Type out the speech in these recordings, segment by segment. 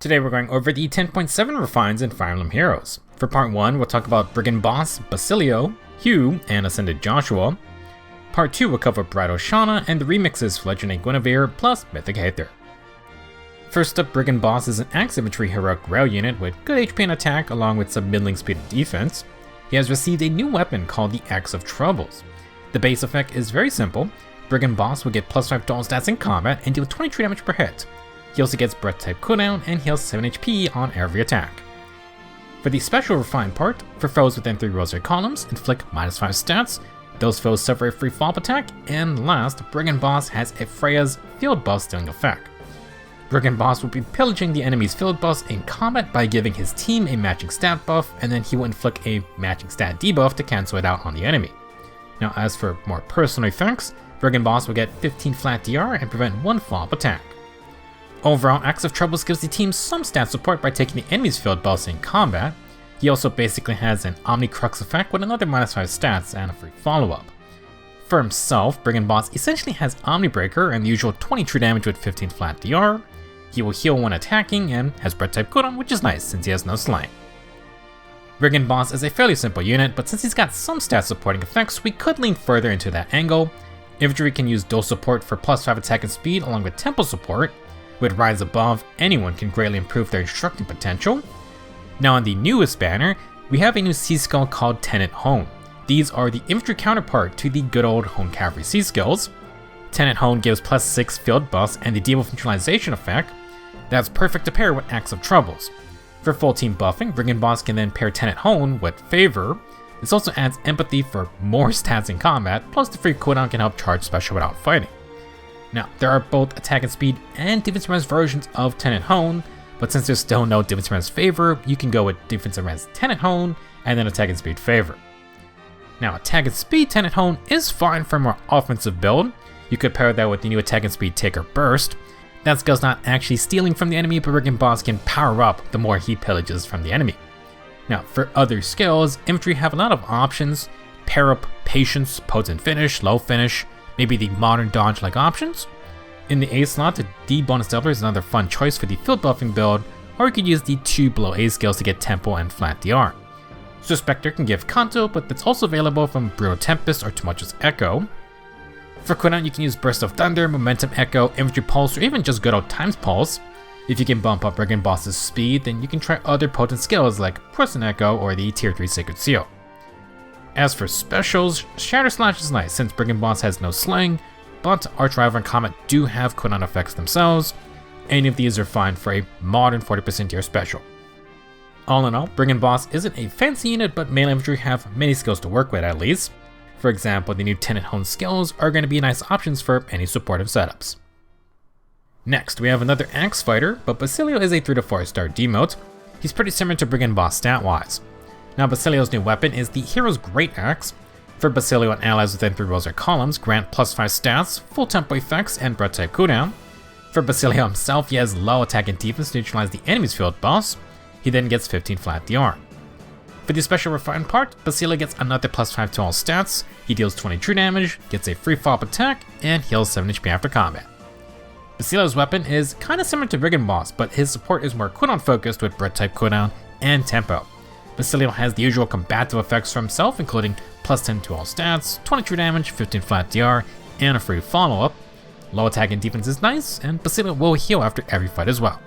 Today we're going over the 10.7 refines in Fire Emblem Heroes. For part 1, we'll talk about Brigand boss Basilio, Hugh, and Ascended Joshua. Part 2 will cover Bridal Jehanna and the remixes for Legendary Guinevere plus Mythic Aether. First up, Brigand boss is an Axe Infantry heroic rail unit with good HP and attack along with some middling speed and defense. He has received a new weapon called the Axe of Troubles. The base effect is very simple. Brigand boss will get plus 5 dual stats in combat and deal 23 damage per hit. He also gets breath type cooldown and heals 7 HP on every attack. For the special refined part, for foes within 3 rosary columns, inflict -5 stats. Those foes suffer a free follow-up attack, and last, Brigand boss has a Freya's field buff stealing effect. Brigand boss will be pillaging the enemy's field buffs in combat by giving his team a matching stat buff, and then he will inflict a matching stat debuff to cancel it out on the enemy. Now as for more personal effects, Brigand boss will get 15 flat DR and prevent 1 follow-up attack. Overall, Axe of Troubles gives the team some stat support by taking the enemy's field buffs in combat. He also basically has an Omni Crux effect with another -5 stats and a free follow-up. For himself, Brigand boss essentially has Omni Breaker and the usual 22 damage with 15 flat DR. He will heal when attacking and has breath type cooldown, which is nice since he has no slang. Brigand boss is a fairly simple unit, but since he's got some stat supporting effects, we could lean further into that angle. Infantry can use dual support for +5 attack and speed along with tempo support. With Rise Above, anyone can greatly improve their instructing potential. Now on the newest banner, we have a new C-skill called Tenet Hone. These are the infantry counterpart to the good old Hone Cavalry C-skills. Tenet Hone gives +6 field buffs and the debuff neutralization effect. That's perfect to pair with Axe of Troubles. For full team buffing, Brigand boss can then pair Tenet Hone with Favor. This also adds empathy for more stats in combat, plus the free cooldown can help charge special without fighting. Now, there are both attack and speed and defensive res versions of Tenet Hone, but since there's still no defensive res Favor, you can go with defensive res Tenet Hone and then attack and speed Favor. Now, attack and speed Tenet Hone is fine for a more offensive build. You could pair that with the new attack and speed Taker Burst. That skill's not actually stealing from the enemy, but Brigand boss can power up the more he pillages from the enemy. Now, for other skills, infantry have a lot of options. Pair up Patience, Potent Finish, Low Finish, maybe the modern dodge-like options. In the A slot, the D bonus doubler is another fun choice for the field buffing build, or you could use the 2 below A skills to get tempo and flat DR. Suspector can give Kanto, but that's also available from Brutal Tempest or Tumuch's Echo. For cooldown, you can use Burst of Thunder, Momentum Echo, Infantry Pulse, or even just good old Times Pulse. If you can bump up Brigand boss's speed, then you can try other potent skills like Person Echo or the Tier 3 Sacred Seal. As for specials, Shatter Slash is nice since Brigand boss has no slang, but Archrival and Comet do have cooldown effects themselves. Any of these are fine for a modern 40% tier special. All in all, Brigand boss isn't a fancy unit, but melee infantry have many skills to work with at least. For example, the new Tenet Hone skills are going to be nice options for any supportive setups. Next, we have another Axe fighter, but Basilio is a 3 to 4 star demote. He's pretty similar to Brigand boss stat-wise. Now Basilio's new weapon is the hero's Greataxe. For Basilio and allies within 3 rows or columns, grant +5 stats, full tempo effects, and breath type cooldown. For Basilio himself, he has low attack and defense to neutralize the enemy's field buffs. He then gets 15 flat DR. For the special refined part, Basilio gets another +5 to all stats, he deals 20 true damage, gets a free follow-up attack, and heals 7 HP after combat. Basilio's weapon is kinda similar to Brigand boss, but his support is more cooldown focused with breath type cooldown and tempo. Basilio has the usual combative effects for himself, including +10 to all stats, 22 damage, 15 flat DR, and a free follow-up. Low attack and defense is nice, and Basilio will heal after every fight as well.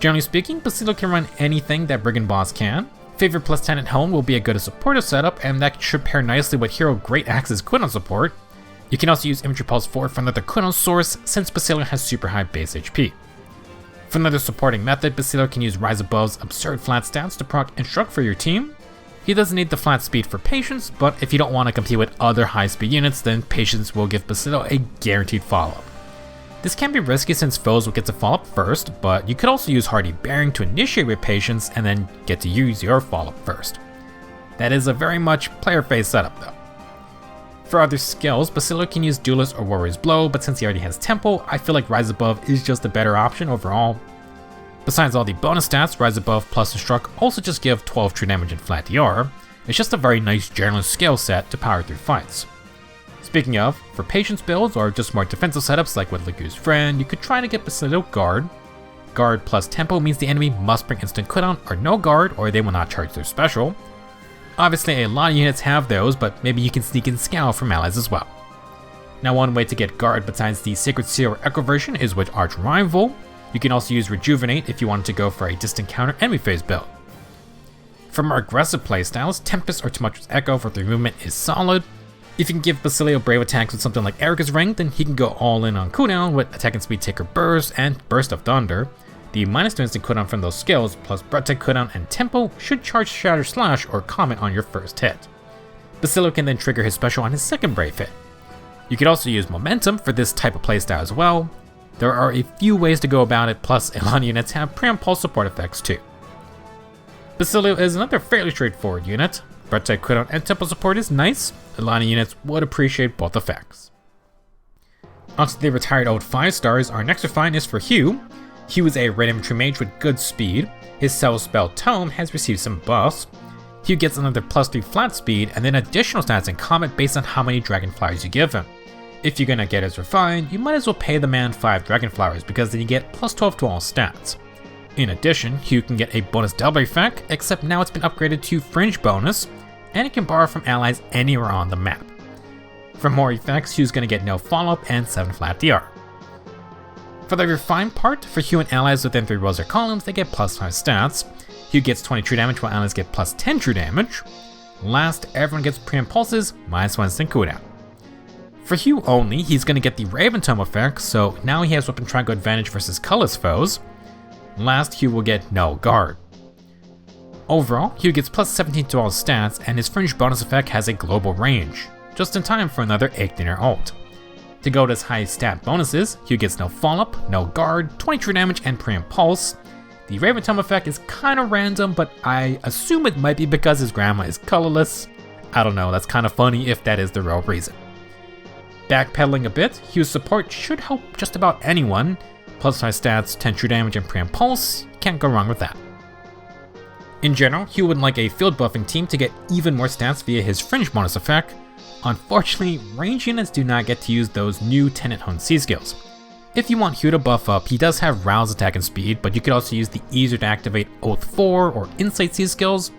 Generally speaking, Basilio can run anything that Brigand boss can. Favor plus Tenet Hone will be a good supportive setup, and that should pair nicely with Hero Greataxe's cooldown support. You can also use Infantry Pulse 4 for another cooldown source, since Basilio has super high base HP. For another supporting method, Basilio can use Rise Above's absurd flat stats to proc Instruct for your team. He doesn't need the flat speed for Patience, but if you don't want to compete with other high speed units, then Patience will give Basilio a guaranteed follow-up. This can be risky since foes will get to follow-up first, but you could also use Hardy Bearing to initiate with Patience and then get to use your follow-up first. That is a very much player-phase setup though. For other skills, Basilio can use Duelist or Warrior's Blow, but since he already has Tempo, I feel like Rise Above is just a better option overall. Besides all the bonus stats, Rise Above plus Instruct also just give 12 true damage and flat DR. It's just a very nice general skill set to power through fights. Speaking of, for Patience builds or just more defensive setups like with Lagu's Friend, you could try to get Basilio Guard. Guard plus tempo means the enemy must bring instant cooldown or no guard, or they will not charge their special. Obviously a lot of units have those, but maybe you can sneak in Scowl from allies as well. Now one way to get guard besides the Sacred Seal or Echo version is with Arch Rival. You can also use Rejuvenate if you wanted to go for a distant counter enemy phase build. For more aggressive playstyles, Tempest or Tumultuous Echo for 3 movement is solid. If you can give Basilio brave attacks with something like Erica's Ring, then he can go all in on cooldown with Attack and Speed Taker Burst and Burst of Thunder. The minus 2 instant cooldown from those skills, plus Breathtaking cooldown and tempo, should charge Shatter Slash or Comet on your first hit. Basilio can then trigger his special on his second brave hit. You could also use Momentum for this type of playstyle as well. There are a few ways to go about it, plus a lot of units have pre and pulse support effects too. Basilio is another fairly straightforward unit. Breathtaking cooldown and tempo support is nice. A lot of units would appreciate both effects. Onto the retired old 5 stars, our next refine is for Hugh. Hugh is a red infantry mage with good speed. His cell spell Tome has received some buffs. Hugh gets another +3 flat speed and then additional stats in combat based on how many dragonflowers you give him. If you're gonna get his refine, you might as well pay the man 5 dragonflowers because then you get +12 to all stats. In addition, Hugh can get a bonus double effect, except now it's been upgraded to Fringe bonus, and it can borrow from allies anywhere on the map. For more effects, Hugh's gonna get no follow-up and 7 flat DR. For the refined part, for Hugh and allies within 3 rows or columns, they get +5 stats. Hugh gets 20 true damage while allies get +10 true damage. Last, everyone gets pre-impulses, -1 instant cooldown. For Hugh only, he's gonna get the Raven Tome effect, so now he has weapon triangle advantage versus colorless foes. Last, Hugh will get no guard. Overall, Hugh gets +17 to all stats, and his Fringe bonus effect has a global range, just in time for another 8-dinner ult. To go to his high stat bonuses, Hugh gets no follow-up, no guard, 20 true damage, and pre-impulse. The Raven Tome effect is kinda random, but I assume it might be because his grandma is colorless. I don't know, that's kinda funny if that is the real reason. Backpedaling a bit, Hugh's support should help just about anyone. +5 stats, 10 true damage, and pre-impulse, can't go wrong with that. In general, Hugh would like a field buffing team to get even more stats via his Fringe bonus effect. Unfortunately, range units do not get to use those new Tenet Honed C skills. If you want Hugh to buff up, he does have Rouse attack and speed, but you could also use the easier to activate Oath 4 or Insight C skills.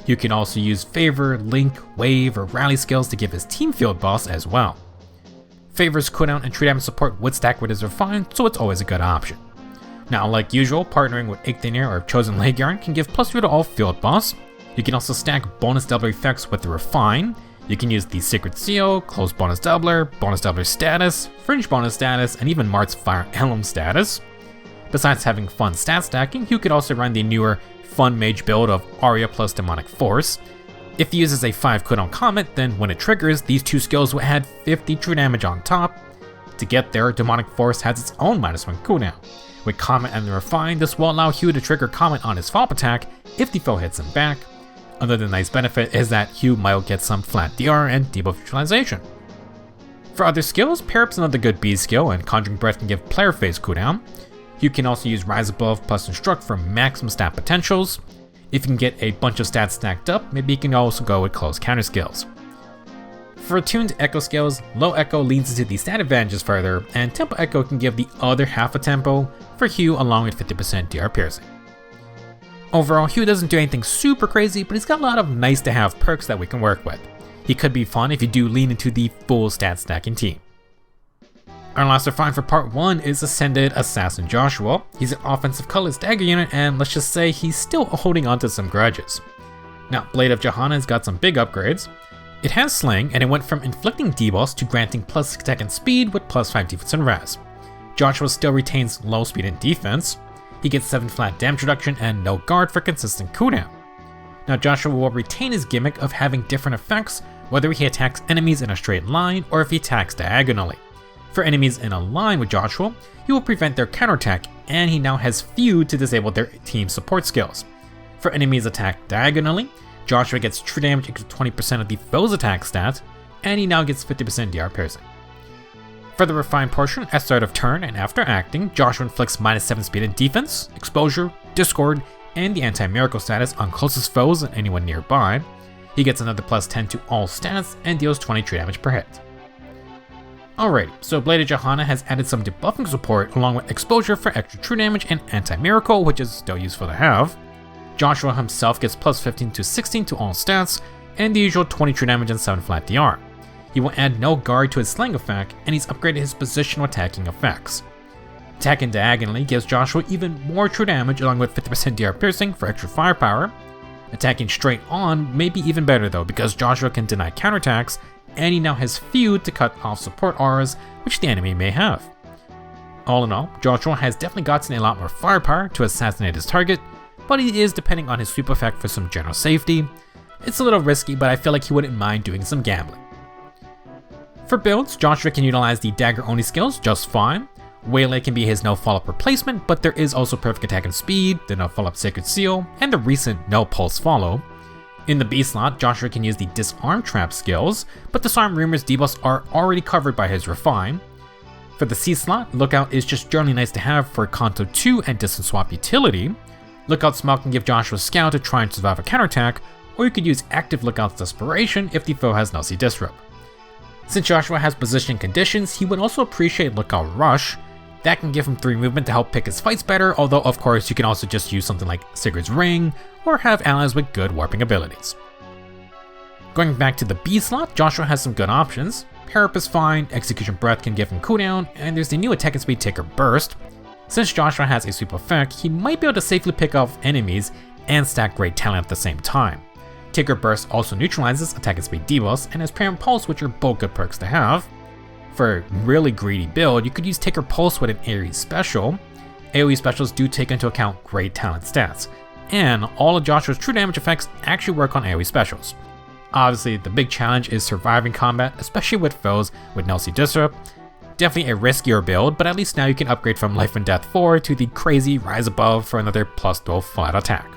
You can also use Favor, Link, Wave, or Rally skills to give his team field boss as well. Favor's cooldown and true damage support would stack with his refine, so it's always a good option. Now, like usual, partnering with Eikthenir or Chosen Legion can give +3 to all field boss. You can also stack bonus double effects with the refine. You can use the Sacred Seal, Close bonus doubler status, Fringe bonus status, and even Mart's Fire Emblem status. Besides having fun stat stacking, you could also run the newer fun mage build of Arya plus Demonic Force. If he uses a 5 cooldown Comet, then when it triggers, these 2 skills will add 50 true damage on top. To get there, Demonic Force has its own -1 cooldown. With Comet and the Refine, this will allow Hugh to trigger Comet on his follow-up attack if the foe hits him back. Another nice benefit is that Hugh might get some flat DR and debuff neutralization. For other skills, Pair Up's another good B skill, and Conjuring Breath can give player phase cooldown. Hugh can also use Rise Above plus Instruct for maximum stat potentials. If you can get a bunch of stats stacked up, maybe you can also go with close counter skills. For attuned Echo skills, Low Echo leans into the stat advantages further, and Tempo Echo can give the other half a tempo for Hugh along with 50% DR piercing. Overall, Hugh doesn't do anything super crazy, but he's got a lot of nice to have perks that we can work with. He could be fun if you do lean into the full stat stacking team. Our last refine for part 1 is Ascended Assassin Joshua. He's an offensive colorless dagger unit, and let's just say he's still holding on to some grudges. Now, Blade of Jehanna has got some big upgrades. It has Sling, and it went from inflicting debuffs to granting +6 attack and speed with +5 defense and res. Joshua still retains low speed and defense. He gets 7 flat damage reduction and no guard for consistent cooldown. Now Joshua will retain his gimmick of having different effects whether he attacks enemies in a straight line or if he attacks diagonally. For enemies in a line with Joshua, he will prevent their counterattack, and he now has Feud to disable their team support skills. For enemies attacked diagonally, Joshua gets true damage equal to 20% of the foe's attack stat, and he now gets 50% DR piercing. For the refined portion, at start of turn and after acting, Joshua inflicts -7 speed and defense, exposure, discord, and the anti-miracle status on closest foes and anyone nearby. He gets another +10 to all stats and deals 20 true damage per hit. Alrighty, so Bladed Jehanna has added some debuffing support along with exposure for extra true damage and anti-miracle, which is still useful to have. Joshua himself gets plus 15 to 16 to all stats, and the usual 20 true damage and 7 flat DR. He will add no guard to his sling effect, and he's upgraded his positional attacking effects. Attacking diagonally gives Joshua even more true damage along with 50% DR piercing for extra firepower. Attacking straight on may be even better though, because Joshua can deny counterattacks, and he now has feud to cut off support auras which the enemy may have. All in all, Joshua has definitely gotten a lot more firepower to assassinate his target, but he is depending on his sweep effect for some general safety. It's a little risky, but I feel like he wouldn't mind doing some gambling. For builds, Joshua can utilize the dagger only skills just fine. Waylay can be his no follow-up replacement, but there is also perfect attack and speed, the no follow-up sacred seal, and the recent no pulse follow. In the B slot, Joshua can use the disarm trap skills, but disarm rumors debuffs are already covered by his refine. For the C slot, Lookout is just generally nice to have for Kanto 2 and distance swap utility. Lookout Smell can give Joshua Scout to try and survive a counterattack, or you could use active Lookout's Desperation if the foe has no C Disrupt. Since Joshua has positioning conditions, he would also appreciate Lookout Rush. That can give him 3 movement to help pick his fights better, although of course you can also just use something like Sigurd's Ring, or have allies with good warping abilities. Going back to the B slot, Joshua has some good options. Parap is fine, Execution Breath can give him cooldown, and there's the new attack and speed Taker Burst. Since Joshua has a sweep effect, he might be able to safely pick off enemies and stack great talent at the same time. Taker Burst also neutralizes attack and speed debuffs and has Parent Pulse, which are both good perks to have. For a really greedy build, you could use Taker Pulse with an AoE special. AoE specials do take into account great talent stats, and all of Joshua's true damage effects actually work on AoE specials. Obviously, the big challenge is surviving combat, especially with foes with no C Disrupt. Definitely a riskier build, but at least now you can upgrade from Life and Death 4 to the crazy Rise Above for another plus 12 flat attack.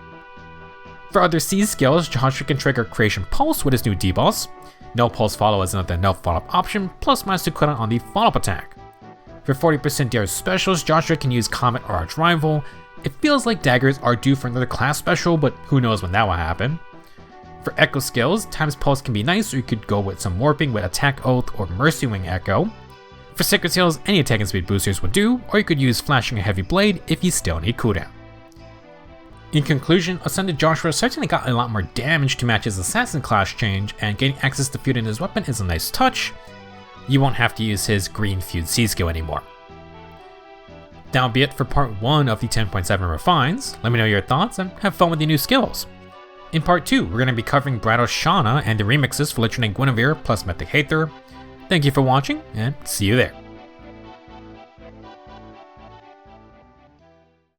For other C skills, Joshua can trigger Creation Pulse with his new debuffs. No Pulse Follow is another no follow-up option, plus minus 2 cooldown on the follow-up attack. For 40% DR specials, Joshua can use Comet or Arch Rival. It feels like daggers are due for another class special, but who knows when that will happen. For Echo skills, Time's Pulse can be nice, or you could go with some warping with Attack Oath or Mercy Wing Echo. For Sacred Seals, any attack and speed boosters would do, or you could use Flashing a Heavy Blade if you still need cooldown. In conclusion, Ascended Joshua certainly got a lot more damage to match his Assassin class change, and getting access to feud in his weapon is a nice touch. You won't have to use his green feud C skill anymore. That'll be it for part 1 of the 10.7 refines. Let me know your thoughts and have fun with the new skills. In part 2, we're going to be covering Jehanna and the remixes for Lich and Guinevere plus Mythic Hathor. Thank you for watching, and see you there.